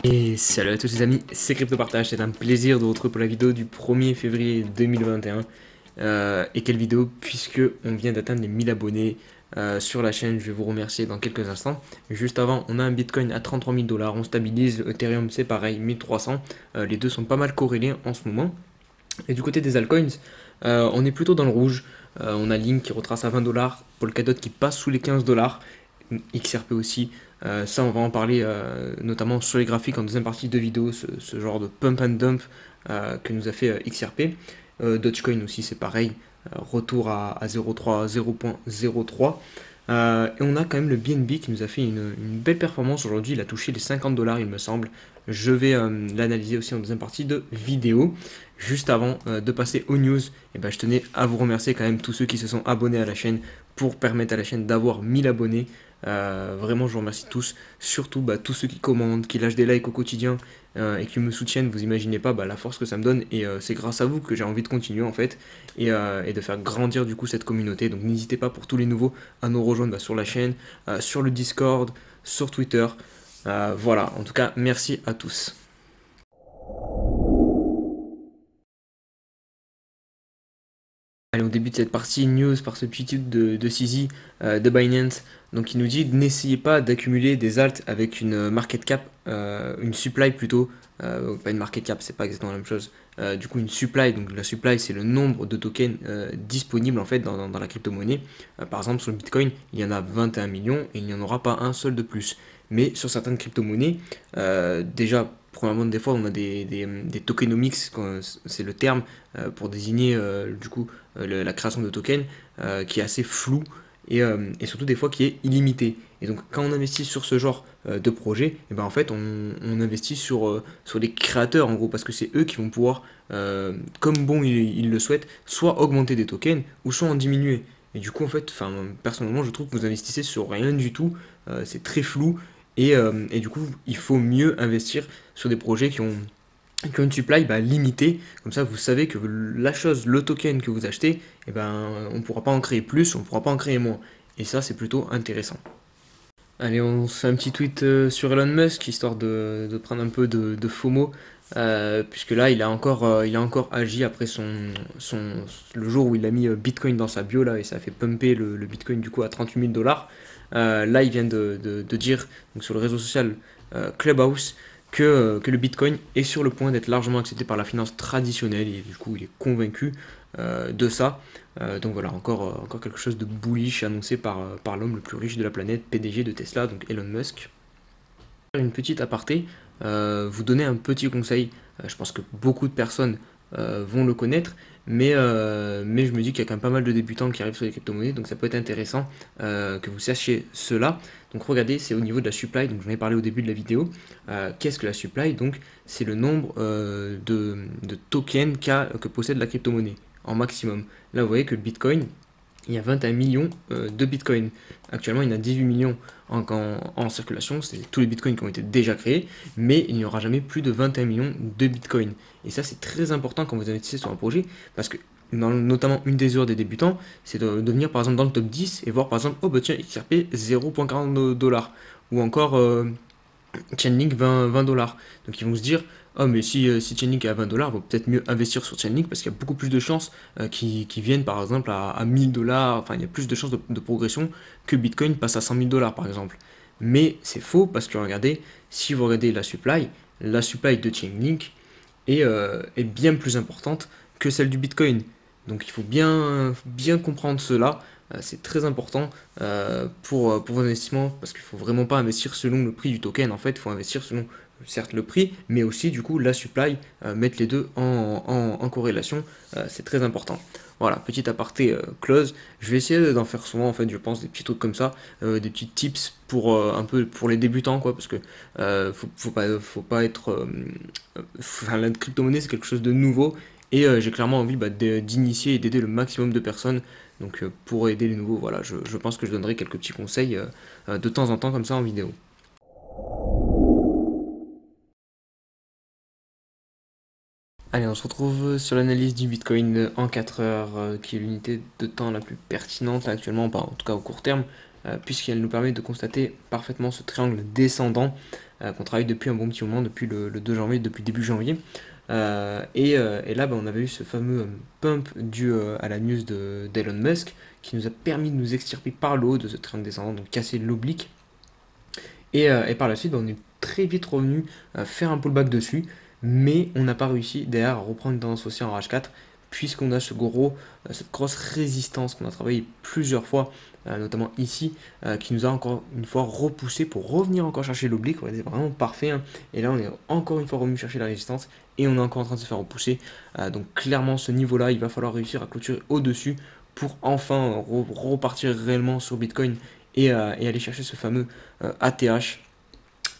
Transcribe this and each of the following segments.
Et salut à tous les amis, c'est Crypto Partage, c'est un plaisir de vous retrouver pour la vidéo du 1er février 2021. Et quelle vidéo, puisque on vient d'atteindre les 1000 abonnés sur la chaîne, je vais vous remercier dans quelques instants. Juste avant, on a un Bitcoin à 33 000 dollars, on stabilise, Ethereum c'est pareil, 1300. Les deux sont pas mal corrélés en ce moment. Et du côté des altcoins, on est plutôt dans le rouge. On a Link qui retrace à 20 dollars, Polkadot qui passe sous les 15 dollars, XRP aussi. Ça, on va en parler notamment sur les graphiques en deuxième partie de vidéo, ce genre de pump and dump que nous a fait XRP. Dogecoin aussi, c'est pareil, retour à 0,3, 0.03. Et on a quand même le BNB qui nous a fait une belle performance aujourd'hui. Il a touché les 50 dollars, il me semble. Je vais l'analyser aussi en deuxième partie de vidéo. Juste avant de passer aux news, et ben, je tenais à vous remercier quand même tous ceux qui se sont abonnés à la chaîne pour permettre à la chaîne d'avoir 1000 abonnés. Vraiment, je vous remercie tous, surtout tous ceux qui commandent, qui lâchent des likes au quotidien et qui me soutiennent. Vous imaginez pas la force que ça me donne et c'est grâce à vous que j'ai envie de continuer en fait et de faire grandir du coup cette communauté. Donc n'hésitez pas pour tous les nouveaux à nous rejoindre sur la chaîne, sur le Discord, sur Twitter. Voilà, en tout cas, merci à tous. Allez, on débute cette partie news par ce petit tweet de CZ de Binance. Donc, il nous dit n'essayez pas d'accumuler des alts avec une market cap, une supply plutôt, pas une market cap, c'est pas exactement la même chose. Du coup, une supply, donc la supply, c'est le nombre de tokens disponibles en fait dans la crypto-monnaie. Par exemple, sur le Bitcoin, il y en a 21 millions et il n'y en aura pas un seul de plus. Mais sur certaines crypto-monnaies, déjà, premièrement, des fois, on a des tokenomics, c'est le terme pour désigner du coup la création de tokens qui est assez flou et surtout des fois qui est illimité. Et donc quand on investit sur ce genre de projet, et ben en fait on investit sur les créateurs en gros parce que c'est eux qui vont pouvoir, comme bon ils le souhaitent, soit augmenter des tokens ou soit en diminuer. Et du coup en fait, personnellement je trouve que vous investissez sur rien du tout, c'est très flou et du coup il faut mieux investir sur des projets qui ont une supply limitée, comme ça vous savez que la chose, le token que vous achetez, on ne pourra pas en créer plus, on ne pourra pas en créer moins. Et ça c'est plutôt intéressant. Allez, on se fait un petit tweet sur Elon Musk, histoire de prendre un peu de FOMO, puisque là il a encore agi après le jour où il a mis Bitcoin dans sa bio, là, et ça a fait pumper le Bitcoin du coup à 38 000 dollars. Là il vient de dire donc, sur le réseau social Clubhouse que le Bitcoin est sur le point d'être largement accepté par la finance traditionnelle, et du coup il est convaincu de ça. Donc voilà, encore quelque chose de bullish annoncé par l'homme le plus riche de la planète, PDG de Tesla, donc Elon Musk. Une petite aparté, vous donner un petit conseil. Je pense que beaucoup de personnes vont le connaître, mais je me dis qu'il y a quand même pas mal de débutants qui arrivent sur les crypto-monnaies, donc ça peut être intéressant que vous sachiez cela. Donc regardez, c'est au niveau de la supply, donc j'en ai parlé au début de la vidéo. Qu'est-ce que la supply? Donc c'est le nombre de tokens que possède la crypto-monnaie en maximum. Là vous voyez que le Bitcoin, il y a 21 millions de bitcoins. Actuellement, il y en a 18 millions en circulation. C'est tous les bitcoins qui ont été déjà créés, mais il n'y aura jamais plus de 21 millions de bitcoins. Et ça, c'est très important quand vous investissez sur un projet, parce que notamment une des erreurs des débutants, c'est de venir par exemple dans le top 10 et voir par exemple, oh bah tiens, XRP 0,40 dollars. Ou encore Chainlink 20 dollars. Donc ils vont se dire, oh mais si Chainlink est à 20 dollars, vaut peut-être mieux investir sur Chainlink parce qu'il y a beaucoup plus de chances qui viennent par exemple à 1000 dollars, enfin il y a plus de chances de progression que Bitcoin passe à 100 000 dollars par exemple. Mais c'est faux parce que regardez, si vous regardez la supply de Chainlink est bien plus importante que celle du Bitcoin. Donc il faut bien comprendre cela. C'est très important pour vos investissements parce qu'il ne faut vraiment pas investir selon le prix du token. En fait, il faut investir selon certes le prix, mais aussi du coup la supply, mettre les deux en corrélation. C'est très important. Voilà, petit aparté close. Je vais essayer d'en faire souvent en fait, je pense, des petits trucs comme ça, des petits tips pour un peu pour les débutants quoi, parce que faut pas être enfin, la crypto-monnaie, c'est quelque chose de nouveau et j'ai clairement envie d'initier et d'aider le maximum de personnes. Donc pour aider les nouveaux, voilà, je pense que je donnerai quelques petits conseils de temps en temps comme ça en vidéo. Allez, on se retrouve sur l'analyse du Bitcoin en 4 heures, qui est l'unité de temps la plus pertinente là, actuellement, en tout cas au court terme, puisqu'elle nous permet de constater parfaitement ce triangle descendant qu'on travaille depuis un bon petit moment, depuis le 2 janvier, depuis début janvier. Et là, bah, on avait eu ce fameux pump dû à la news d'Elon Musk qui nous a permis de nous extirper par le haut de ce train descendant, donc casser l'oblique. Et par la suite, bah, on est très vite revenu faire un pullback dessus, mais on n'a pas réussi derrière à reprendre une tendance haussière en H4, puisqu'on a cette grosse résistance qu'on a travaillé plusieurs fois, notamment ici, qui nous a encore une fois repoussé pour revenir encore chercher l'oblique. C'est vraiment parfait, hein. Et là, on est encore une fois revenu chercher la résistance et on est encore en train de se faire repousser. Donc clairement, ce niveau-là, il va falloir réussir à clôturer au-dessus pour enfin repartir réellement sur Bitcoin et aller chercher ce fameux ATH.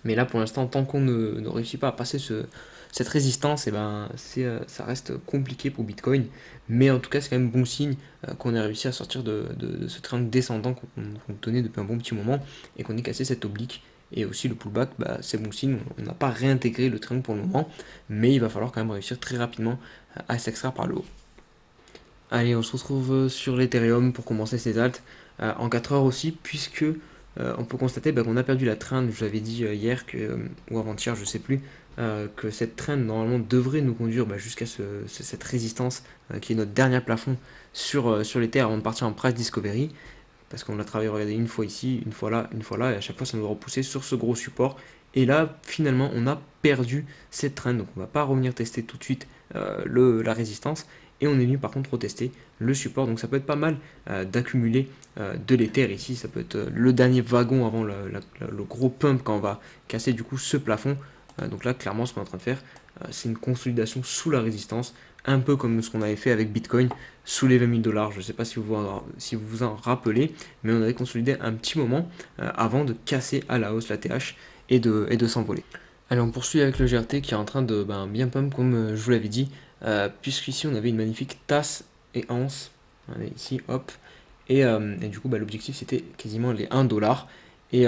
Mais là, pour l'instant, tant qu'on ne réussit pas à passer cette résistance, et ben, ça reste compliqué pour Bitcoin. Mais en tout cas, c'est quand même bon signe qu'on ait réussi à sortir de ce triangle descendant qu'on tenait depuis un bon petit moment et qu'on ait cassé cette oblique. Et aussi le pullback, bah, c'est bon signe. On n'a pas réintégré le triangle pour le moment, mais il va falloir quand même réussir très rapidement à s'extraire par le haut. Allez, on se retrouve sur l'Ethereum pour commencer ces alts en 4 heures aussi, puisque on peut constater bah, qu'on a perdu la trend. Je vous avais dit hier ou avant-hier, je sais plus, que cette trend normalement devrait nous conduire bah, jusqu'à cette résistance qui est notre dernier plafond sur l'Ether avant de partir en price discovery. Parce qu'on l'a travaillé, regardez, une fois ici, une fois là, et à chaque fois ça nous a repoussé sur ce gros support. Et là, finalement, on a perdu cette trend, donc on ne va pas revenir tester tout de suite la résistance. Et on est venu par contre retester le support, donc ça peut être pas mal d'accumuler de l'Ether ici, ça peut être le dernier wagon avant le gros pump quand on va casser du coup ce plafond. Donc là, clairement, ce qu'on est en train de faire, c'est une consolidation sous la résistance, un peu comme ce qu'on avait fait avec Bitcoin sous les 20 000 dollars. Je ne sais pas si vous en rappelez, mais on avait consolidé un petit moment avant de casser à la hausse la TH et de s'envoler. Allez, on poursuit avec le GRT qui est en train de bien pump, comme je vous l'avais dit, puisqu'ici on avait une magnifique tasse et anse. Allez, ici, hop. Et du coup, bah, l'objectif c'était quasiment les 1 dollar. Et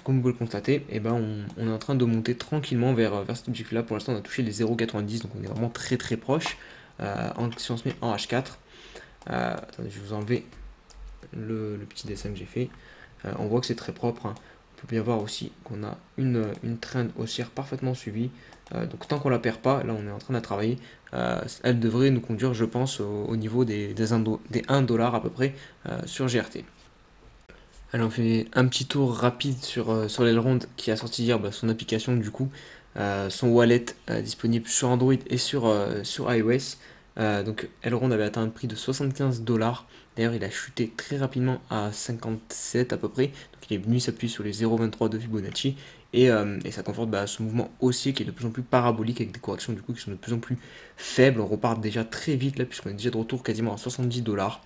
comme vous pouvez le constater, on est en train de monter tranquillement vers cet objectif-là. Pour l'instant, on a touché les 0,90, donc on est vraiment très très proche. Si on se met en H4, attendez, je vais vous enlever le petit dessin que j'ai fait. On voit que c'est très propre, hein. On peut bien voir aussi qu'on a une trend haussière parfaitement suivie. Donc tant qu'on la perd pas, là on est en train de la travailler. Elle devrait nous conduire, je pense, au niveau des 1 dollar à peu près sur GRT. Alors on fait un petit tour rapide sur l'Elrond qui a sorti hier son application du coup, son wallet disponible sur Android et sur iOS. Donc Elrond avait atteint un prix de 75 dollars. D'ailleurs il a chuté très rapidement à 57 à peu près. Donc il est venu s'appuyer sur les 0,23 de Fibonacci. Et ça conforte ce mouvement haussier qui est de plus en plus parabolique avec des corrections du coup qui sont de plus en plus faibles. On repart déjà très vite là puisqu'on est déjà de retour quasiment à 70 dollars.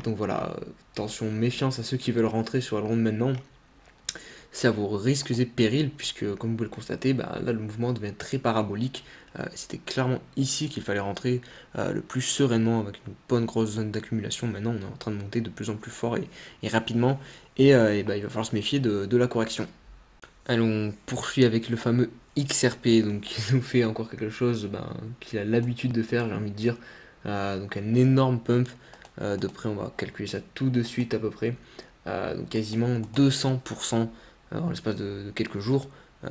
Donc voilà, attention, méfiance à ceux qui veulent rentrer sur Elrond maintenant. C'est à vos risques et périls, puisque comme vous pouvez le constater, là le mouvement devient très parabolique. C'était clairement ici qu'il fallait rentrer le plus sereinement avec une bonne grosse zone d'accumulation. Maintenant, on est en train de monter de plus en plus fort et rapidement, il va falloir se méfier de la correction. Allons, on poursuit avec le fameux XRP, donc qui nous fait encore quelque chose qu'il a l'habitude de faire, j'ai envie de dire. Donc un énorme pump. De près, on va calculer ça tout de suite à peu près. Donc quasiment 200% en l'espace de quelques jours.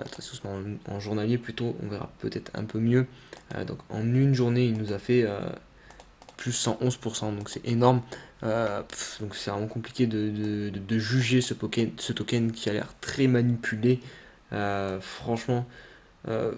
Très souvent en journalier plutôt, on verra peut-être un peu mieux. Donc en une journée, il nous a fait plus 111%, donc c'est énorme. Donc c'est vraiment compliqué de juger ce token qui a l'air très manipulé. Franchement, euh,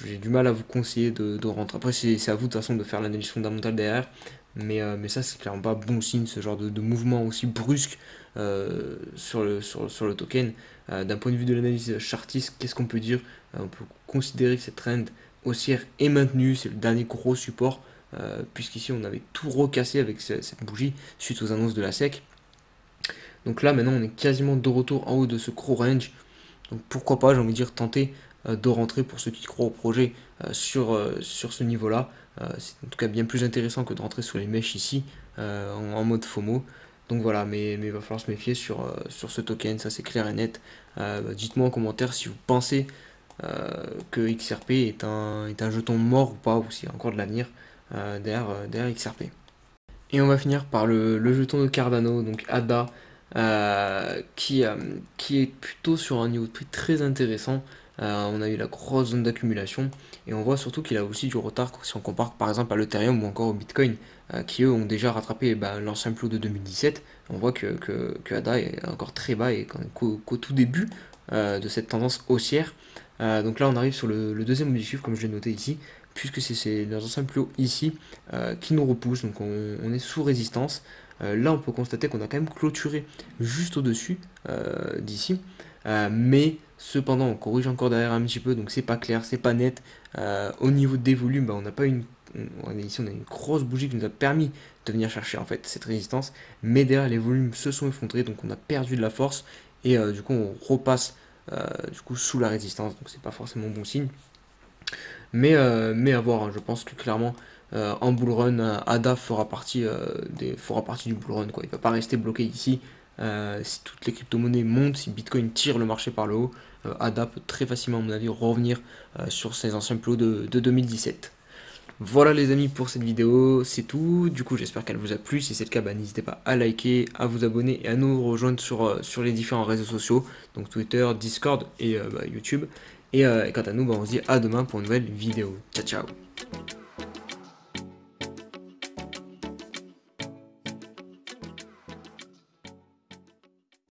j'ai du mal à vous conseiller de rentrer. Après, c'est à vous de toute façon de faire l'analyse fondamentale derrière. Mais ça, c'est clairement pas bon signe, ce genre de mouvement aussi brusque sur le token. D'un point de vue de l'analyse chartiste, qu'est-ce qu'on peut dire? On peut considérer que cette trend haussière est maintenue, c'est le dernier gros support, puisqu'ici on avait tout recassé avec cette bougie suite aux annonces de la SEC. Donc là, maintenant, on est quasiment de retour en haut de ce gros range. Donc pourquoi pas, j'ai envie de dire, tenter de rentrer pour ceux qui croient au projet sur ce niveau-là. C'est en tout cas bien plus intéressant que de rentrer sur les mèches ici en mode FOMO. Donc voilà, mais il va falloir se méfier sur ce token, ça c'est clair et net. Dites-moi en commentaire si vous pensez que XRP est un jeton mort ou pas, ou s'il y a encore de l'avenir derrière XRP. Et on va finir par le jeton de Cardano, donc ADA. qui est plutôt sur un niveau de prix très intéressant. On a eu la grosse zone d'accumulation et on voit surtout qu'il a aussi du retard si on compare par exemple à l'Ethereum ou encore au Bitcoin qui eux ont déjà rattrapé l'ancien plot de 2017. On voit que ADA est encore très bas et qu'au tout début de cette tendance haussière. Donc là on arrive sur le deuxième objectif comme je l'ai noté ici, puisque c'est les anciens plus hauts ici qui nous repoussent, donc on est sous résistance. Là on peut constater qu'on a quand même clôturé juste au-dessus d'ici, mais cependant on corrige encore derrière un petit peu, donc c'est pas clair, c'est pas net. Au niveau des volumes, on n'a pas une... Ici on a une grosse bougie qui nous a permis de venir chercher en fait cette résistance, mais derrière les volumes se sont effondrés, donc on a perdu de la force, et du coup on repasse du coup sous la résistance, donc c'est pas forcément bon signe. Mais à voir, hein, je pense que clairement en bull run, ADA fera partie du bull run, quoi. Il ne va pas rester bloqué ici. Si toutes les crypto-monnaies montent, si Bitcoin tire le marché par le haut, ADA peut très facilement, à mon avis, revenir sur ses anciens plots de 2017. Voilà les amis pour cette vidéo, c'est tout. Du coup j'espère qu'elle vous a plu. Si c'est le cas, n'hésitez pas à liker, à vous abonner et à nous rejoindre sur les différents réseaux sociaux, donc Twitter, Discord et YouTube. Et quant à nous, on se dit à demain pour une nouvelle vidéo. Ciao ciao.